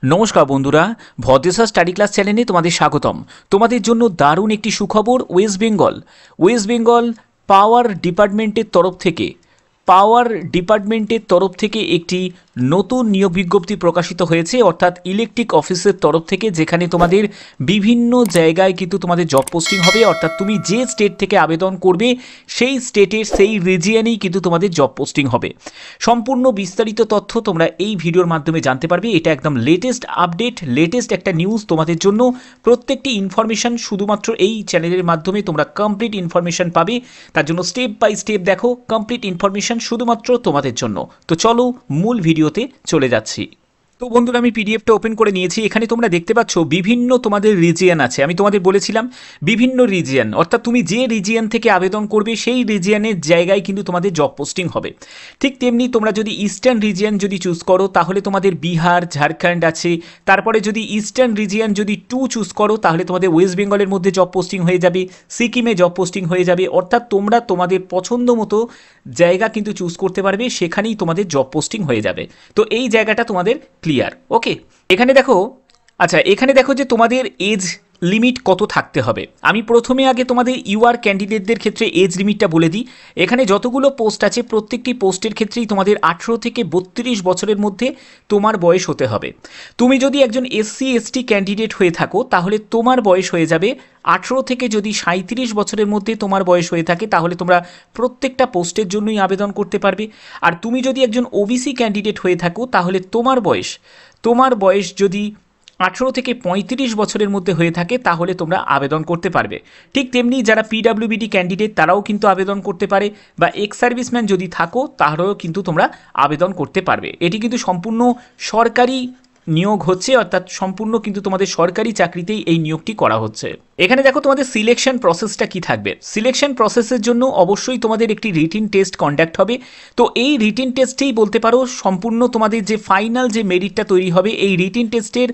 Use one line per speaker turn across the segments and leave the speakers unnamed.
নমস্কার বন্ধুরা, ভদ্রেশা study class চ্যানেলে তোমাদের স্বাগতম। তোমাদের জন্য দারুণ একটি সুখবর। ওয়েস্ট বেঙ্গল পাওয়ার ডিপার্টমেন্টের তরফ থেকে একটি নতুন নিয়োগ বিজ্ঞপ্তি প্রকাশিত হয়েছে, অর্থাৎ ইলেকট্রিক অফিসের তরফ থেকে, যেখানে তোমাদের বিভিন্ন জায়গায় কিন্তু তোমাদের জব পোস্টিং হবে। অর্থাৎ তুমি যে স্টেট থেকে আবেদন করবে সেই স্টেটের সেই রিজিয়নেই কিন্তু তোমাদের জব পোস্টিং হবে। সম্পূর্ণ বিস্তারিত তথ্য তোমরা এই ভিডিওর মাধ্যমে জানতে পারবে। এটা একদম লেটেস্ট আপডেট, লেটেস্ট একটা নিউজ তোমাদের জন্য। প্রত্যেকটি ইনফরমেশন শুধুমাত্র এই চ্যানেলের মাধ্যমে তোমরা কমপ্লিট ইনফরমেশন পাবে। তার জন্য স্টেপ বাই স্টেপ দেখো, কমপ্লিট ইনফরমেশন শুধুমাত্র তোমাদের জন্য। তো চলো মূল ভিডিওতে চলে যাচ্ছি। তো বন্ধুরা, আমি পিডিএফটা ওপেন করে নিয়েছি। এখানে তোমরা দেখতে পাচ্ছ বিভিন্ন তোমাদের রিজিয়ন আছে। আমি তোমাদের বলেছিলাম বিভিন্ন রিজিয়ন, অর্থাৎ তুমি যে রিজিয়ন থেকে আবেদন করবে সেই রিজিয়নের জায়গায় কিন্তু তোমাদের জব পোস্টিং হবে। ঠিক তেমনি তোমরা যদি ইস্টার্ন রিজিয়ন যদি চুজ করো তাহলে তোমাদের বিহার, ঝাড়খণ্ড আছে। তারপরে যদি ইস্টার্ন রিজিয়ন যদি 2 চুজ করো তাহলে তোমাদের ওয়েস্ট বেঙ্গলের মধ্যে জব পোস্টিং হয়ে যাবে, সিকিমে জব পোস্টিং হয়ে যাবে। অর্থাৎ তোমরা তোমাদের পছন্দ মতো জায়গা কিন্তু চুজ করতে পারবে, সেখানেই তোমাদের জব পোস্টিং হয়ে যাবে। তো এই জায়গাটা তোমাদের ক্লিয়ার। ওকে, এখানে দেখো যে তোমাদের এজ লিমিট কত থাকতে হবে। আমি প্রথমে আগে তোমাদের ইউআর ক্যান্ডিডেটদের ক্ষেত্রে এজ লিমিটটা বলে দিই। এখানে যতগুলো পোস্ট আছে প্রত্যেকটি পোস্টের ক্ষেত্রেই তোমাদের 18 থেকে 32 বছরের মধ্যে তোমার বয়স হতে হবে। তুমি যদি একজন SC/ST ক্যান্ডিডেট হয়ে থাকো তাহলে তোমার বয়স হয়ে যাবে 18 থেকে, যদি 37 বছরের মধ্যে তোমার বয়স হয়ে থাকে তাহলে তোমরা প্রত্যেকটা পোস্টের জন্যই আবেদন করতে পারবে। আর তুমি যদি একজন OBC ক্যান্ডিডেট হয়ে থাকো তাহলে তোমার বয়স যদি 18 থেকে 35 বছরের মধ্যে হয়ে থাকে তাহলে তোমরা আবেদন করতে পারবে। ঠিক তেমনি যারা PWBD ক্যান্ডিডেট তারাও কিন্তু আবেদন করতে পারে, বা এক্স সার্ভিসম্যান যদি থাকো তাহলেও কিন্তু তোমরা আবেদন করতে পারবে। এটি কিন্তু সম্পূর্ণ সরকারি নিয়োগ হচ্ছে, অর্থাৎ সম্পূর্ণ কিন্তু তোমাদের সরকারি চাকরিতেই এই নিয়োগটি করা হচ্ছে। এখানে দেখো তোমাদের সিলেকশন প্রসেসটা কি থাকবে। সিলেকশন প্রসেসের জন্য অবশ্যই তোমাদের একটি রিটিন টেস্ট কন্ডাক্ট হবে। তো এই রিটিন টেস্টেই বলতে পারো সম্পূর্ণ তোমাদের যে ফাইনাল যে মেরিটটা তৈরি হবে, এই রিটিন টেস্টের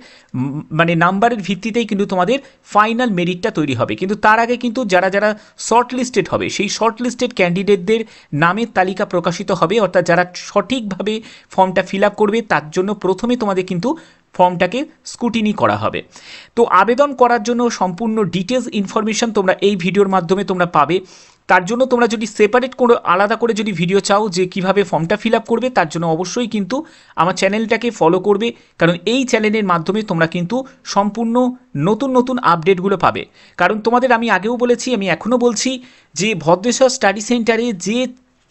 মানে নাম্বারের ভিত্তিতেই কিন্তু তোমাদের ফাইনাল মেরিটটা তৈরি হবে। কিন্তু তার আগে কিন্তু যারা শর্ট লিস্টেড হবে সেই শর্ট লিস্টেড ক্যান্ডিডেটদের নামের তালিকা প্রকাশিত হবে, অর্থাৎ যারা সঠিকভাবে ফর্মটা ফিল আপ করবে তার জন্য প্রথমে তোমাদের কিন্তু ফর্মটাকে স্ক্রুটিনি করা হবে। তো আবেদন করার জন্য সম্পূর্ণ ডিটেলস ইনফরমেশন তোমরা এই ভিডিওর মাধ্যমে তোমরা পাবে। তার জন্য তোমরা যদি সেপারেট কোনো আলাদা করে যদি ভিডিও চাও যে কিভাবে ফর্মটা ফিল আপ করবে, তার জন্য অবশ্যই কিন্তু আমার চ্যানেলটাকে ফলো করবে, কারণ এই চ্যানেলের মাধ্যমে তোমরা কিন্তু সম্পূর্ণ নতুন আপডেটগুলো পাবে। কারণ তোমাদের আমি আগেও বলেছি, আমি এখনও বলছি যে ভদ্রেশ্বর স্টাডি সেন্টারে যে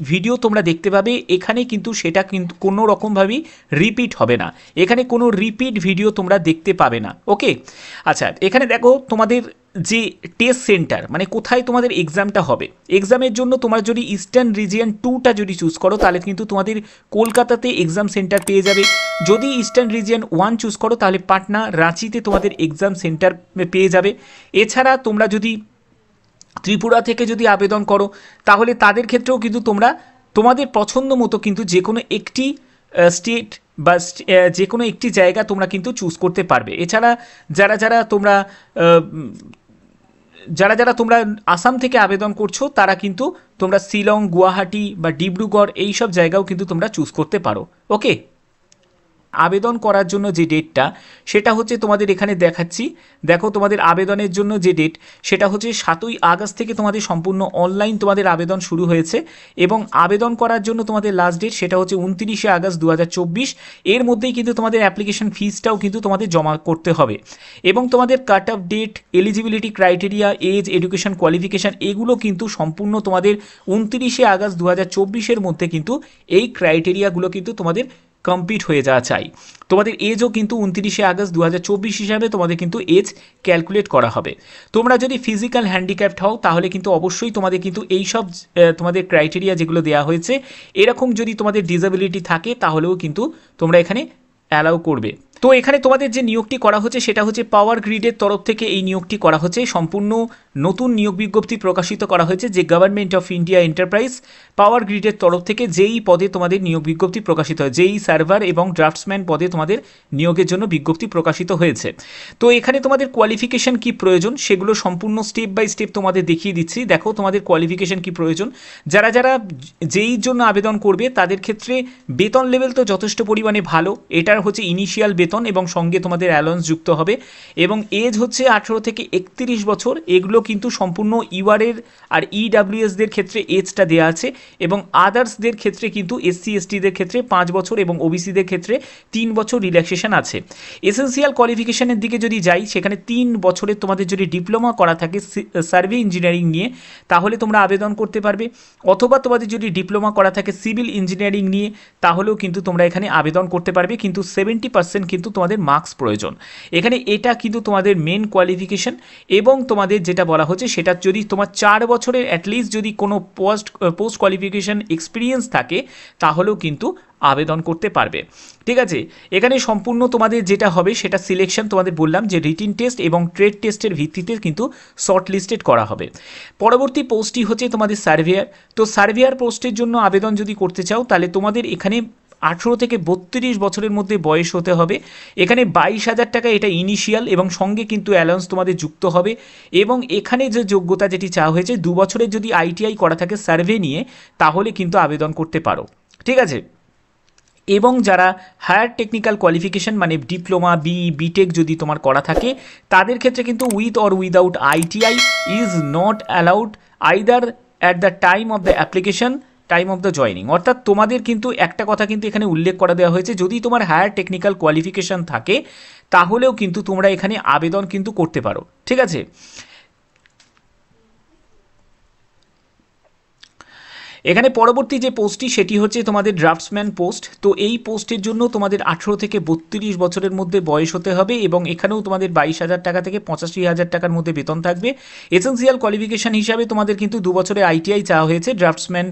ভিডিও তোমরা দেখতে পাবে এখানে কিন্তু সেটা কিন্তু কোনো রকমভাবেই রিপিট হবে না। এখানে কোনো রিপিট ভিডিও তোমরা দেখতে পাবে না। ওকে, আচ্ছা, এখানে দেখো তোমাদের যে টেস্ট সেন্টার মানে কোথায় তোমাদের এক্সামটা হবে। এক্সামের জন্য তোমরা যদি ইস্টার্ন রিজিয়ন 2টা যদি চুজ করো তাহলে কিন্তু তোমাদের কলকাতাতে এক্সাম সেন্টার পেয়ে যাবে। যদি ইস্টার্ন রিজিয়ন 1 চুজ করো তাহলে পাটনা, রাঁচিতে তোমাদের এক্সাম সেন্টার পেয়ে যাবে। এছাড়া তোমরা যদি ত্রিপুরা থেকে যদি আবেদন করো তাহলে তাদের ক্ষেত্রেও কিন্তু তোমরা তোমাদের পছন্দ মতো কিন্তু যে কোনো একটি স্টেট বা যে কোনো একটি জায়গা তোমরা কিন্তু চুজ করতে পারবে। এছাড়া যারা তোমরা আসাম থেকে আবেদন করছো তারা কিন্তু তোমরা শিলং, গুয়াহাটি বা ডিব্রুগড় এই সব জায়গাও কিন্তু তোমরা চুজ করতে পারো। ওকে, আবেদন করার জন্য যে ডেটটা সেটা হচ্ছে তোমাদের এখানে দেখাচ্ছি। দেখো তোমাদের আবেদনের জন্য যে ডেট সেটা হচ্ছে 7ই আগস্ট থেকে তোমাদের সম্পূর্ণ অনলাইন তোমাদের আবেদন শুরু হয়েছে, এবং আবেদন করার জন্য তোমাদের লাস্ট ডেট সেটা হচ্ছে 29শে আগস্ট 2024। এর মধ্যেই কিন্তু তোমাদের অ্যাপ্লিকেশন ফিসটাও কিন্তু তোমাদের জমা করতে হবে, এবং তোমাদের cut off date, eligibility criteria, age, education qualification এগুলো কিন্তু সম্পূর্ণ তোমাদের 29শে আগস্ট 2024-এর মধ্যে কিন্তু এই ক্রাইটেরিয়াগুলো কিন্তু তোমাদের কমপ্লিট হয়ে যাওয়া চাই। তোমাদের এজও কিন্তু 29শে আগস্ট 2024 হিসাবে তোমাদের কিন্তু এজ ক্যালকুলেট করা হবে। তোমরা যদি ফিজিক্যাল হ্যান্ডিক্যাপড হও তাহলে কিন্তু অবশ্যই তোমাদের কিন্তু এই সব তোমাদের ক্রাইটেরিয়া যেগুলো দেওয়া হয়েছে এরকম যদি তোমাদের ডিসেবিলিটি থাকে তাহলেও কিন্তু তোমরা এখানে অ্যালাউ করবে। তো এখানে তোমাদের যে নিয়োগটি করা হচ্ছে সেটা হচ্ছে পাওয়ার গ্রিডের তরফ থেকে এই নিয়োগটি করা হচ্ছে। সম্পূর্ণ নতুন নিয়োগ বিজ্ঞপ্তি প্রকাশিত করা হয়েছে, যে গভর্নমেন্ট অফ ইন্ডিয়া এন্টারপ্রাইজ পাওয়ার গ্রিডের তরফ থেকে যেই পদে তোমাদের নিয়োগ বিজ্ঞপ্তি প্রকাশিত হয়, যেই সার্ভার এবং ড্রাফটসম্যান পদে তোমাদের নিয়োগের জন্য বিজ্ঞপ্তি প্রকাশিত হয়েছে। তো এখানে তোমাদের কোয়ালিফিকেশন কি প্রয়োজন সেগুলো সম্পূর্ণ স্টেপ বাই স্টেপ তোমাদের দেখিয়ে দিচ্ছি। দেখো তোমাদের কোয়ালিফিকেশন কি প্রয়োজন। যারা যারা যেই জন্য আবেদন করবে তাদের ক্ষেত্রে বেতন লেভেল তো যথেষ্ট পরিমাণে ভালো, এটার হচ্ছে ইনিশিয়াল বেতন এবং সঙ্গে তোমাদের অ্যালাউন্স যুক্ত হবে, এবং এজ হচ্ছে 18 থেকে 31 বছর। এগুলো কিন্তু সম্পূর্ণ ইউআরের আর ইডাব্লিউএসদের ক্ষেত্রে এজটা দেওয়া আছে, এবং আদার্সদের ক্ষেত্রে কিন্তু এসসি এসটিদের ক্ষেত্রে 5 বছর এবং ওবিসিদের ক্ষেত্রে 3 বছর রিল্যাক্সেশন আছে। এসেন্সিয়াল কোয়ালিফিকেশনের দিকে যদি যাই, সেখানে 3 বছরের তোমাদের যদি ডিপ্লোমা করা থাকে সার্ভে ইঞ্জিনিয়ারিং নিয়ে তাহলে তোমরা আবেদন করতে পারবে, অথবা তোমাদের যদি ডিপ্লোমা করা থাকে সিভিল ইঞ্জিনিয়ারিং নিয়ে তাহলেও কিন্তু তোমরা এখানে আবেদন করতে পারবে, কিন্তু 70% কিন্তু তোমাদের মার্কস প্রয়োজন এখানে। এটা কিন্তু তোমাদের মেন কোয়ালিফিকেশন, এবং তোমাদের যেটা বলা হচ্ছে সেটা যদি তোমার 4 বছরের অ্যাটলিস্ট যদি কোনো পোস্ট কোয়ালিফিকেশন এক্সপিরিয়েন্স থাকে তাহলেও কিন্তু আবেদন করতে পারবে। ঠিক আছে, এখানে সম্পূর্ণ তোমাদের যেটা হবে সেটা সিলেকশন তোমাদের বললাম যে রিটিন টেস্ট এবং ট্রেড টেস্টের ভিত্তিতে কিন্তু শর্ট লিস্টেড করা হবে। পরবর্তী পোস্টটি হচ্ছে তোমাদের সার্ভেয়ার। তো সার্ভেয়ার পোস্টের জন্য আবেদন যদি করতে চাও তাহলে তোমাদের এখানে 18 থেকে 32 বছরের মধ্যে বয়স হতে হবে। এখানে 22,000 টাকা এটা ইনিশিয়াল, এবং সঙ্গে কিন্তু অ্যালাউন্স তোমাদের যুক্ত হবে, এবং এখানে যে যোগ্যতা যেটি চাওয়া হয়েছে 2 বছরের যদি আইটিআই করা থাকে সার্ভে নিয়ে তাহলে কিন্তু আবেদন করতে পারো। ঠিক আছে, এবং যারা হায়ার টেকনিক্যাল কোয়ালিফিকেশন মানে ডিপ্লোমা বিটেক যদি তোমার করা থাকে তাদের ক্ষেত্রে কিন্তু with or without ITI is not allowed either at the time of the application time of the joining. অর্থাৎ তোমাদের কিন্তু একটা কথা কিন্তু এখানে উল্লেখ করা দেওয়া হয়েছে, যদি তোমার হায়ার টেকনিক্যাল কোয়ালিফিকেশন থাকে তাহলেও কিন্তু তোমরা এখানে আবেদন কিন্তু করতে পারো। ঠিক আছে, এখানে পরবর্তী যে পোস্টটি সেটি হচ্ছে তোমাদের ড্রাফটসম্যান পোস্ট। তো এই পোস্টের জন্য তোমাদের 18 থেকে 32 বছরের মধ্যে বয়স হতে হবে, এবং এখানেও তোমাদের 22,000 টাকা থেকে 85,000 টাকার মধ্যে বেতন থাকবে। এসেন্সিয়াল কোয়ালিফিকেশান হিসাবে তোমাদের কিন্তু 2 বছরের আইটিআই চাওয়া হয়েছে। ড্রাফটসম্যান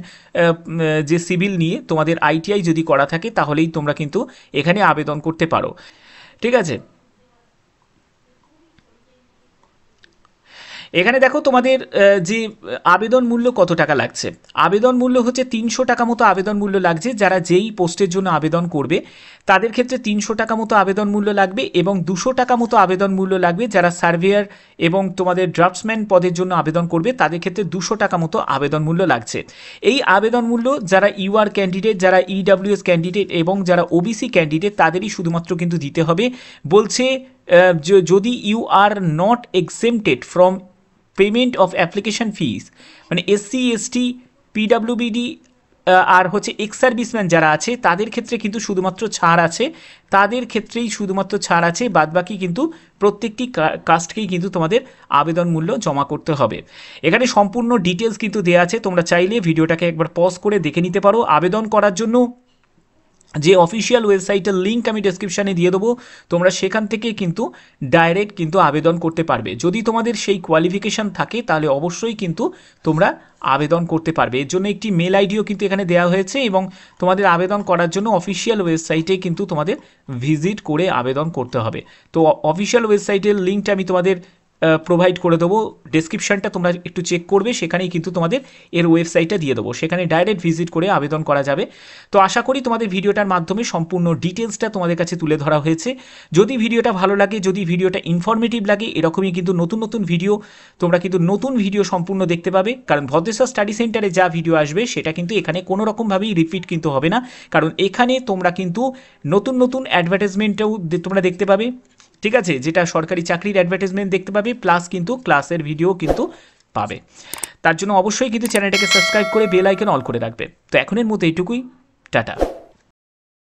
যে সিভিল নিয়ে তোমাদের আইটিআই যদি করা থাকে তাহলেই তোমরা কিন্তু এখানে আবেদন করতে পারো। ঠিক আছে, এখানে দেখো তোমাদের যে আবেদন মূল্য কত টাকা লাগছে। আবেদন মূল্য হচ্ছে 300 টাকা মতো আবেদন মূল্য লাগছে। যারা যেই পোস্টের জন্য আবেদন করবে তাদের ক্ষেত্রে 300 টাকা মতো আবেদন মূল্য লাগবে, এবং 200 টাকা মতো আবেদন মূল্য লাগবে যারা সার্ভেয়ার এবং তোমাদের ড্রাফটসম্যান পদের জন্য আবেদন করবে তাদের ক্ষেত্রে 200 টাকা মতো আবেদন মূল্য লাগছে। এই আবেদন মূল্য যারা ইউআর ক্যান্ডিডেট, যারা ইডাব্লিউএস ক্যান্ডিডেট এবং যারা ওবিসি ক্যান্ডিডেট তাদেরই শুধুমাত্র কিন্তু দিতে হবে। বলছে যদি you are not exempted from payment of application fees, মানে এসসি এসটি পিডাব্লিউবিডি আর হচ্ছে এক্স সার্ভিসম্যান যারা আছে তাদের ক্ষেত্রে কিন্তু শুধুমাত্র ছাড় আছে, তাদের ক্ষেত্রেই শুধুমাত্র ছাড় আছে, বাদবাকি কিন্তু প্রত্যেকটি কাস্টকেই কিন্তু তোমাদের আবেদন মূল্য জমা করতে হবে। এখানে সম্পূর্ণ ডিটেলস কিন্তু দেওয়া আছে, তোমরা চাইলে ভিডিওটাকে একবার পজ করে দেখে নিতে পারো। আবেদন করার জন্য যে অফিসিয়াল ওয়েবসাইটের লিঙ্ক আমি ডেসক্রিপশানে দিয়ে দেবো, তোমরা সেখান থেকে কিন্তু ডাইরেক্ট কিন্তু আবেদন করতে পারবে। যদি তোমাদের সেই কোয়ালিফিকেশান থাকে তাহলে অবশ্যই কিন্তু তোমরা আবেদন করতে পারবে। এর জন্য একটি মেল আইডিও কিন্তু এখানে দেওয়া হয়েছে, এবং তোমাদের আবেদন করার জন্য অফিসিয়াল ওয়েবসাইটে কিন্তু তোমাদের ভিজিট করে আবেদন করতে হবে। তো অফিসিয়াল ওয়েবসাইটের লিঙ্কটা আমি তোমাদের প্রোভাইড করে দেবো, ডেসক্রিপশানটা তোমরা একটু চেক করবে, সেখানেই কিন্তু তোমাদের এর ওয়েবসাইটটা দিয়ে দেবো, সেখানে ডাইরেক্ট ভিজিট করে আবেদন করা যাবে। তো আশা করি তোমাদের ভিডিওটার মাধ্যমে সম্পূর্ণ ডিটেলসটা তোমাদের কাছে তুলে ধরা হয়েছে। যদি ভিডিওটা ভালো লাগে, যদি ভিডিওটা ইনফরমেটিভ লাগে, এরকমই কিন্তু নতুন নতুন ভিডিও তোমরা কিন্তু নতুন ভিডিও সম্পূর্ণ দেখতে পাবে। কারণ ভদ্রেশ্বর স্টাডি সেন্টারে যা ভিডিও আসবে সেটা কিন্তু এখানে কোনো রকমভাবেই রিপিট কিন্তু হবে না, কারণ এখানে তোমরা কিন্তু নতুন নতুন অ্যাডভার্টাইজমেন্টটাও তোমরা দেখতে পাবে। ঠিক আছে, যেটা সরকারি চাকরির অ্যাডভার্টাইজমেন্ট দেখতে পাবে, প্লাস কিন্তু ক্লাসের ভিডিও কিন্তু পাবে। তার জন্য অবশ্যই কিন্তু চ্যানেলটাকে সাবস্ক্রাইব করে বেল আইকন অল করে রাখবে। তো এখনের মতো এইটুকুই, টাটা।